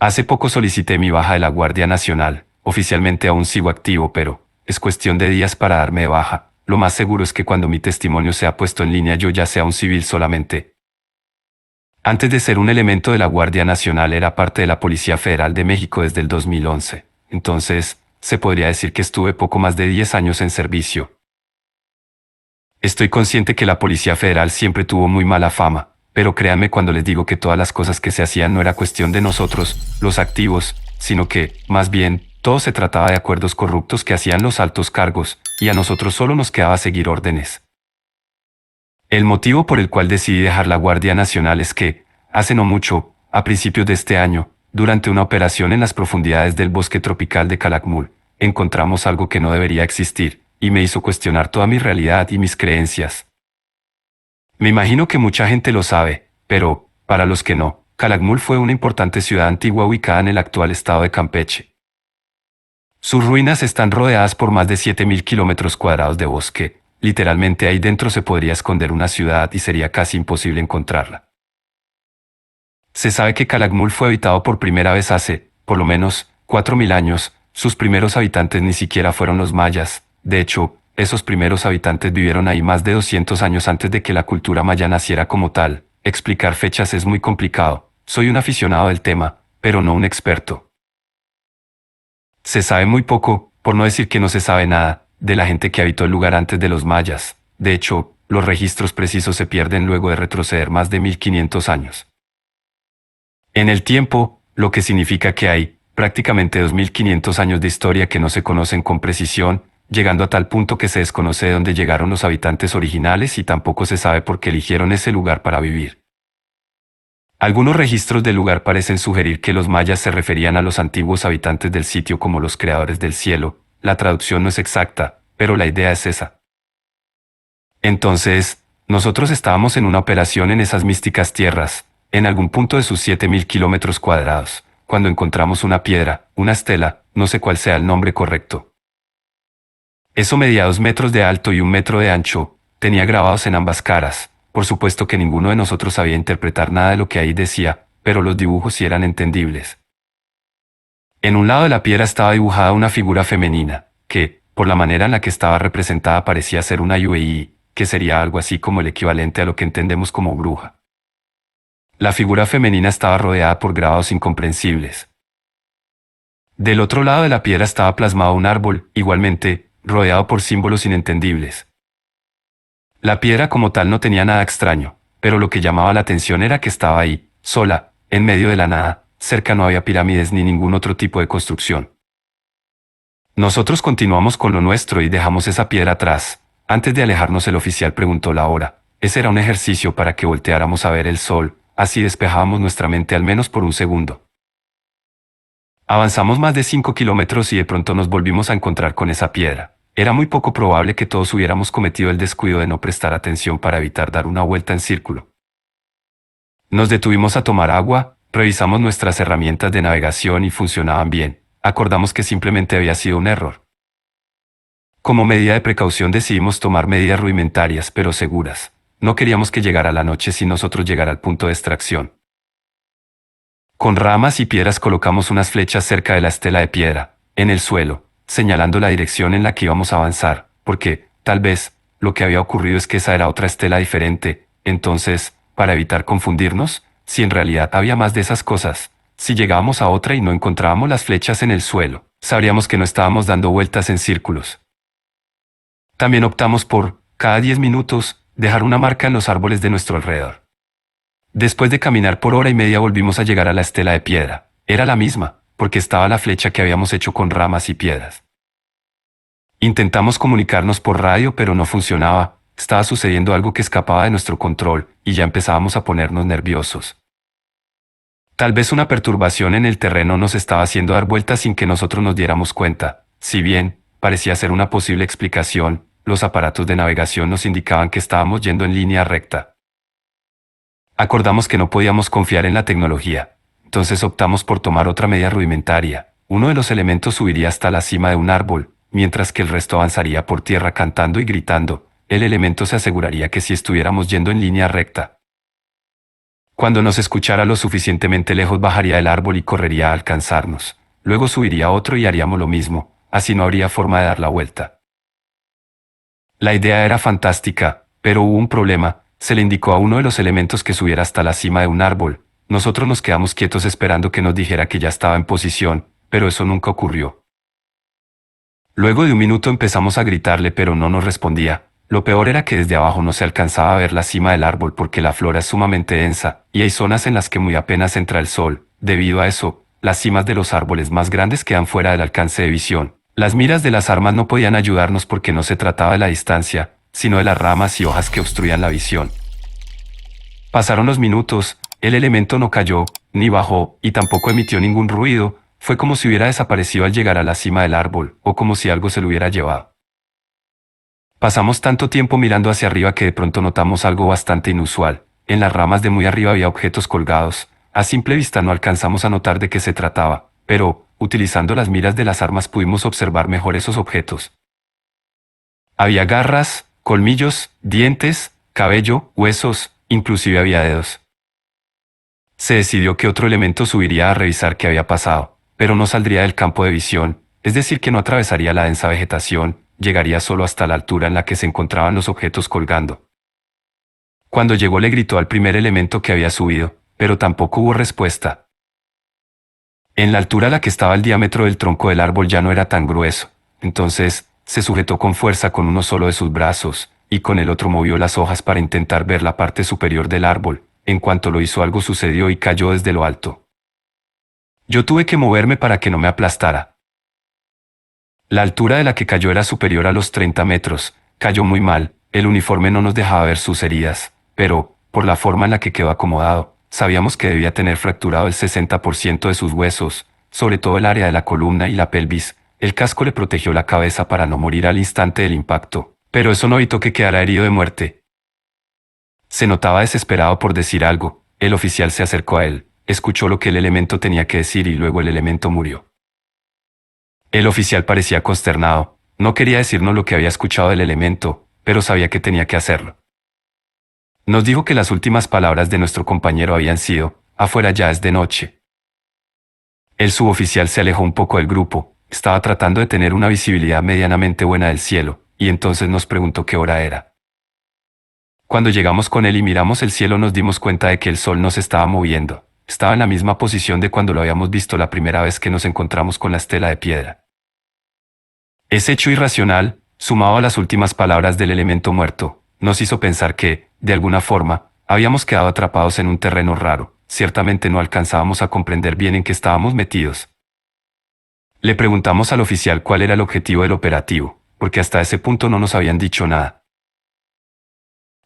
Hace poco solicité mi baja de la Guardia Nacional. Oficialmente aún sigo activo, pero es cuestión de días para darme de baja. Lo más seguro es que cuando mi testimonio sea puesto en línea yo ya sea un civil solamente. Antes de ser un elemento de la Guardia Nacional era parte de la Policía Federal de México desde el 2011. Entonces, se podría decir que estuve poco más de 10 años en servicio. Estoy consciente que la Policía Federal siempre tuvo muy mala fama, pero créanme cuando les digo que todas las cosas que se hacían no era cuestión de nosotros, los activos, sino que, más bien, todo se trataba de acuerdos corruptos que hacían los altos cargos, y a nosotros solo nos quedaba seguir órdenes. El motivo por el cual decidí dejar la Guardia Nacional es que, hace no mucho, a principios de este año, durante una operación en las profundidades del bosque tropical de Calakmul, encontramos algo que no debería existir, y me hizo cuestionar toda mi realidad y mis creencias. Me imagino que mucha gente lo sabe, pero, para los que no, Calakmul fue una importante ciudad antigua ubicada en el actual estado de Campeche. Sus ruinas están rodeadas por más de 7.000 kilómetros cuadrados de bosque. Literalmente ahí dentro se podría esconder una ciudad y sería casi imposible encontrarla. Se sabe que Calakmul fue habitado por primera vez hace, por lo menos, 4.000 años. Sus primeros habitantes ni siquiera fueron los mayas. De hecho, esos primeros habitantes vivieron ahí más de 200 años antes de que la cultura maya naciera como tal. Explicar fechas es muy complicado. Soy un aficionado del tema, pero no un experto. Se sabe muy poco, por no decir que no se sabe nada, de la gente que habitó el lugar antes de los mayas. De hecho, los registros precisos se pierden luego de retroceder más de 1500 años. En el tiempo, lo que significa que hay, prácticamente 2500 años de historia que no se conocen con precisión, llegando a tal punto que se desconoce de dónde llegaron los habitantes originales y tampoco se sabe por qué eligieron ese lugar para vivir. Algunos registros del lugar parecen sugerir que los mayas se referían a los antiguos habitantes del sitio como los creadores del cielo. La traducción no es exacta, pero la idea es esa. Entonces, nosotros estábamos en una operación en esas místicas tierras, en algún punto de sus 7.000 kilómetros cuadrados, cuando encontramos una piedra, una estela, no sé cuál sea el nombre correcto. Eso medía 2 metros de alto y 1 metro de ancho, tenía grabados en ambas caras. Por supuesto que ninguno de nosotros sabía interpretar nada de lo que ahí decía, pero los dibujos sí eran entendibles. En un lado de la piedra estaba dibujada una figura femenina, que, por la manera en la que estaba representada parecía ser una Yue, que sería algo así como el equivalente a lo que entendemos como bruja. La figura femenina estaba rodeada por grabados incomprensibles. Del otro lado de la piedra estaba plasmado un árbol, igualmente, rodeado por símbolos inentendibles. La piedra como tal no tenía nada extraño, pero lo que llamaba la atención era que estaba ahí, sola, en medio de la nada. Cerca no había pirámides ni ningún otro tipo de construcción. Nosotros continuamos con lo nuestro y dejamos esa piedra atrás. Antes de alejarnos el oficial preguntó la hora. Ese era un ejercicio para que volteáramos a ver el sol, así despejábamos nuestra mente al menos por un segundo. Avanzamos más de 5 kilómetros y de pronto nos volvimos a encontrar con esa piedra. Era muy poco probable que todos hubiéramos cometido el descuido de no prestar atención para evitar dar una vuelta en círculo. Nos detuvimos a tomar agua, revisamos nuestras herramientas de navegación y funcionaban bien. Acordamos que simplemente había sido un error. Como medida de precaución decidimos tomar medidas rudimentarias pero seguras. No queríamos que llegara la noche sin nosotros llegar al punto de extracción. Con ramas y piedras colocamos unas flechas cerca de la estela de piedra, en el suelo, señalando la dirección en la que íbamos a avanzar, porque, tal vez, lo que había ocurrido es que esa era otra estela diferente. Entonces, para evitar confundirnos, si en realidad había más de esas cosas, si llegábamos a otra y no encontrábamos las flechas en el suelo, sabríamos que no estábamos dando vueltas en círculos. También optamos por, cada 10 minutos, dejar una marca en los árboles de nuestro alrededor. Después de caminar por hora y media volvimos a llegar a la estela de piedra. Era la misma, porque estaba la flecha que habíamos hecho con ramas y piedras. Intentamos comunicarnos por radio pero no funcionaba. Estaba sucediendo algo que escapaba de nuestro control, y ya empezábamos a ponernos nerviosos. Tal vez una perturbación en el terreno nos estaba haciendo dar vueltas sin que nosotros nos diéramos cuenta. Si bien, parecía ser una posible explicación, los aparatos de navegación nos indicaban que estábamos yendo en línea recta. Acordamos que no podíamos confiar en la tecnología. Entonces optamos por tomar otra medida rudimentaria. Uno de los elementos subiría hasta la cima de un árbol, mientras que el resto avanzaría por tierra cantando y gritando. El elemento se aseguraría que si estuviéramos yendo en línea recta. Cuando nos escuchara lo suficientemente lejos bajaría del árbol y correría a alcanzarnos. Luego subiría otro y haríamos lo mismo, así no habría forma de dar la vuelta. La idea era fantástica, pero hubo un problema. Se le indicó a uno de los elementos que subiera hasta la cima de un árbol. Nosotros nos quedamos quietos esperando que nos dijera que ya estaba en posición, pero eso nunca ocurrió. Luego de un minuto empezamos a gritarle, pero no nos respondía. Lo peor era que desde abajo no se alcanzaba a ver la cima del árbol porque la flora es sumamente densa, y hay zonas en las que muy apenas entra el sol. Debido a eso, las cimas de los árboles más grandes quedan fuera del alcance de visión. Las miras de las armas no podían ayudarnos porque no se trataba de la distancia, sino de las ramas y hojas que obstruían la visión. Pasaron los minutos, el elemento no cayó, ni bajó, y tampoco emitió ningún ruido. Fue como si hubiera desaparecido al llegar a la cima del árbol, o como si algo se lo hubiera llevado. Pasamos tanto tiempo mirando hacia arriba que de pronto notamos algo bastante inusual. En las ramas de muy arriba había objetos colgados. A simple vista no alcanzamos a notar de qué se trataba, pero, utilizando las miras de las armas pudimos observar mejor esos objetos. Había garras, colmillos, dientes, cabello, huesos, inclusive había dedos. Se decidió que otro elemento subiría a revisar qué había pasado, pero no saldría del campo de visión, es decir que no atravesaría la densa vegetación, llegaría solo hasta la altura en la que se encontraban los objetos colgando. Cuando llegó le gritó al primer elemento que había subido, pero tampoco hubo respuesta. En la altura a la que estaba el diámetro del tronco del árbol ya no era tan grueso, entonces, se sujetó con fuerza con uno solo de sus brazos, y con el otro movió las hojas para intentar ver la parte superior del árbol. En cuanto lo hizo algo sucedió y cayó desde lo alto. Yo tuve que moverme para que no me aplastara. La altura de la que cayó era superior a los 30 metros, cayó muy mal, el uniforme no nos dejaba ver sus heridas, pero, por la forma en la que quedó acomodado, sabíamos que debía tener fracturado el 60% de sus huesos, sobre todo el área de la columna y la pelvis. El casco le protegió la cabeza para no morir al instante del impacto, pero eso no evitó que quedara herido de muerte. Se notaba desesperado por decir algo. El oficial se acercó a él, escuchó lo que el elemento tenía que decir y luego el elemento murió. El oficial parecía consternado, no quería decirnos lo que había escuchado del elemento, pero sabía que tenía que hacerlo. Nos dijo que las últimas palabras de nuestro compañero habían sido, afuera ya es de noche. El suboficial se alejó un poco del grupo, estaba tratando de tener una visibilidad medianamente buena del cielo, y entonces nos preguntó qué hora era. Cuando llegamos con él y miramos el cielo nos dimos cuenta de que el sol no se estaba moviendo, estaba en la misma posición de cuando lo habíamos visto la primera vez que nos encontramos con la estela de piedra. Ese hecho irracional, sumado a las últimas palabras del elemento muerto, nos hizo pensar que, de alguna forma, habíamos quedado atrapados en un terreno raro. Ciertamente no alcanzábamos a comprender bien en qué estábamos metidos. Le preguntamos al oficial cuál era el objetivo del operativo, porque hasta ese punto no nos habían dicho nada.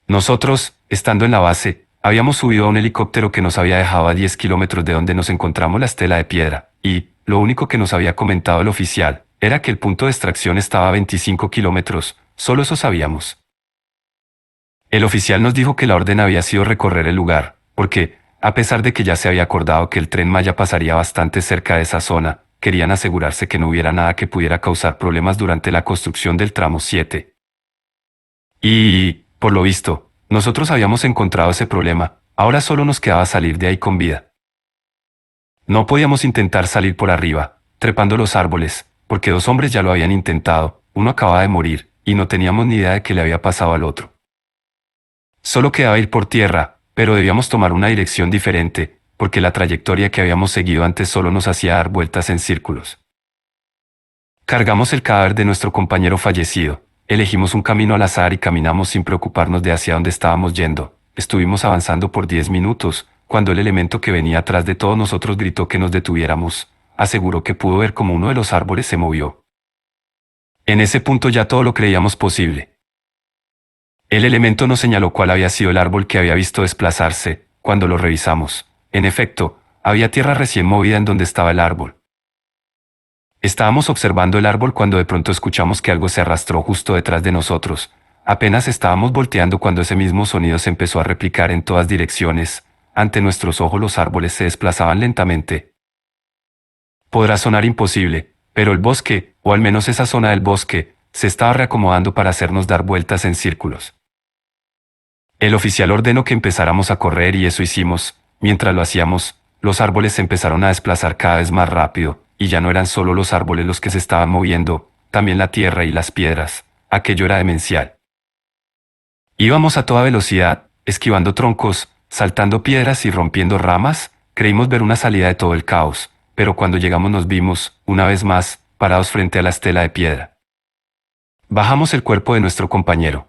Nosotros, estando en la base, habíamos subido a un helicóptero que nos había dejado a 10 kilómetros de donde nos encontramos la estela de piedra, y, lo único que nos había comentado el oficial, era que el punto de extracción estaba a 25 kilómetros, solo eso sabíamos. El oficial nos dijo que la orden había sido recorrer el lugar, porque, a pesar de que ya se había acordado que el tren Maya pasaría bastante cerca de esa zona, querían asegurarse que no hubiera nada que pudiera causar problemas durante la construcción del tramo 7. Y, por lo visto, nosotros habíamos encontrado ese problema, ahora solo nos quedaba salir de ahí con vida. No podíamos intentar salir por arriba, trepando los árboles, porque 2 hombres ya lo habían intentado, uno acababa de morir, y no teníamos ni idea de qué le había pasado al otro. Solo quedaba ir por tierra, pero debíamos tomar una dirección diferente, porque la trayectoria que habíamos seguido antes solo nos hacía dar vueltas en círculos. Cargamos el cadáver de nuestro compañero fallecido, elegimos un camino al azar y caminamos sin preocuparnos de hacia dónde estábamos yendo. Estuvimos avanzando por 10 minutos, cuando el elemento que venía atrás de todos nosotros gritó que nos detuviéramos. Aseguró que pudo ver cómo uno de los árboles se movió. En ese punto ya todo lo creíamos posible. El elemento nos señaló cuál había sido el árbol que había visto desplazarse. Cuando lo revisamos, en efecto, había tierra recién movida en donde estaba el árbol. Estábamos observando el árbol cuando de pronto escuchamos que algo se arrastró justo detrás de nosotros. Apenas estábamos volteando cuando ese mismo sonido se empezó a replicar en todas direcciones. Ante nuestros ojos los árboles se desplazaban lentamente. Podrá sonar imposible, pero el bosque, o al menos esa zona del bosque, se estaba reacomodando para hacernos dar vueltas en círculos. El oficial ordenó que empezáramos a correr y eso hicimos. Mientras lo hacíamos, los árboles se empezaron a desplazar cada vez más rápido, y ya no eran solo los árboles los que se estaban moviendo, también la tierra y las piedras. Aquello era demencial. Íbamos a toda velocidad, esquivando troncos, saltando piedras y rompiendo ramas. Creímos ver una salida de todo el caos, pero cuando llegamos nos vimos, una vez más, parados frente a la estela de piedra. Bajamos el cuerpo de nuestro compañero.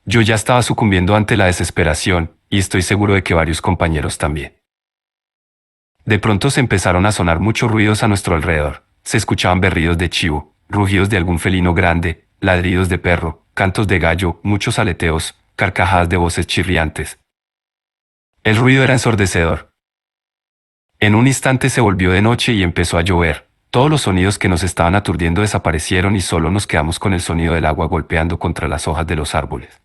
Yo ya estaba sucumbiendo ante la desesperación, y estoy seguro de que varios compañeros también. De pronto se empezaron a sonar muchos ruidos a nuestro alrededor. Se escuchaban berridos de chivo, rugidos de algún felino grande, ladridos de perro, cantos de gallo, muchos aleteos, carcajadas de voces chirriantes. El ruido era ensordecedor. En un instante se volvió de noche y empezó a llover. Todos los sonidos que nos estaban aturdiendo desaparecieron y solo nos quedamos con el sonido del agua golpeando contra las hojas de los árboles.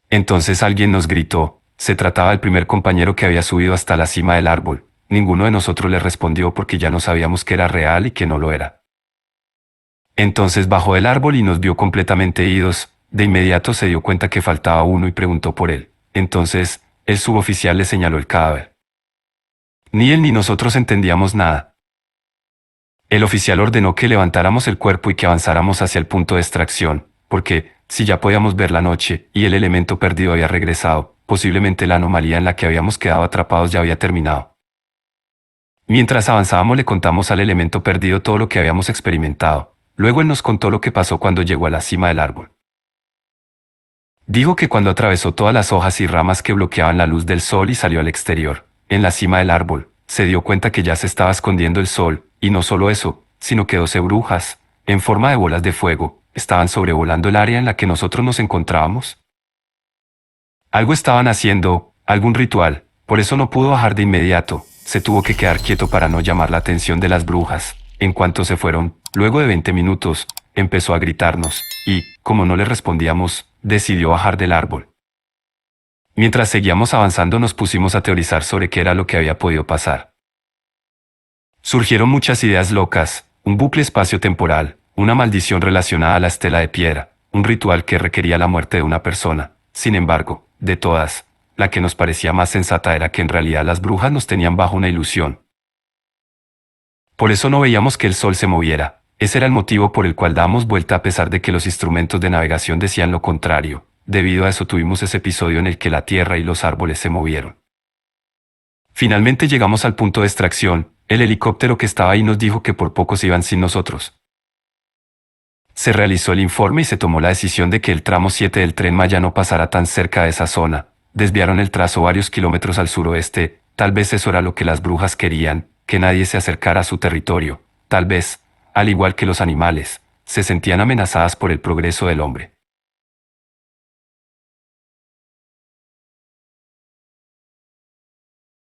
Entonces alguien nos gritó. Se trataba del primer compañero que había subido hasta la cima del árbol. Ninguno de nosotros le respondió porque ya no sabíamos que era real y que no lo era. Entonces bajó del árbol y nos vio completamente idos. De inmediato se dio cuenta que faltaba uno y preguntó por él. Entonces, el suboficial le señaló el cadáver. Ni él ni nosotros entendíamos nada. El oficial ordenó que levantáramos el cuerpo y que avanzáramos hacia el punto de extracción, porque, si ya podíamos ver la noche y el elemento perdido había regresado, posiblemente la anomalía en la que habíamos quedado atrapados ya había terminado. Mientras avanzábamos le contamos al elemento perdido todo lo que habíamos experimentado. Luego él nos contó lo que pasó cuando llegó a la cima del árbol. Dijo que cuando atravesó todas las hojas y ramas que bloqueaban la luz del sol y salió al exterior, en la cima del árbol, se dio cuenta que ya se estaba escondiendo el sol, y no solo eso, sino que 12 brujas, en forma de bolas de fuego, estaban sobrevolando el área en la que nosotros nos encontrábamos. Algo estaban haciendo, algún ritual, por eso no pudo bajar de inmediato, se tuvo que quedar quieto para no llamar la atención de las brujas. En cuanto se fueron, luego de 20 minutos, empezó a gritarnos, y, como no le respondíamos, decidió bajar del árbol. Mientras seguíamos avanzando nos pusimos a teorizar sobre qué era lo que había podido pasar. Surgieron muchas ideas locas, un bucle espacio-temporal, una maldición relacionada a la estela de piedra, un ritual que requería la muerte de una persona. Sin embargo, de todas, la que nos parecía más sensata era que en realidad las brujas nos tenían bajo una ilusión. Por eso no veíamos que el sol se moviera. Ese era el motivo por el cual damos vuelta a pesar de que los instrumentos de navegación decían lo contrario. Debido a eso tuvimos ese episodio en el que la tierra y los árboles se movieron. Finalmente llegamos al punto de extracción. El helicóptero que estaba ahí nos dijo que por poco se iban sin nosotros. Se realizó el informe y se tomó la decisión de que el tramo 7 del Tren Maya no pasara tan cerca de esa zona. Desviaron el trazo varios kilómetros al suroeste. Tal vez eso era lo que las brujas querían, que nadie se acercara a su territorio. Tal vez, al igual que los animales, se sentían amenazadas por el progreso del hombre.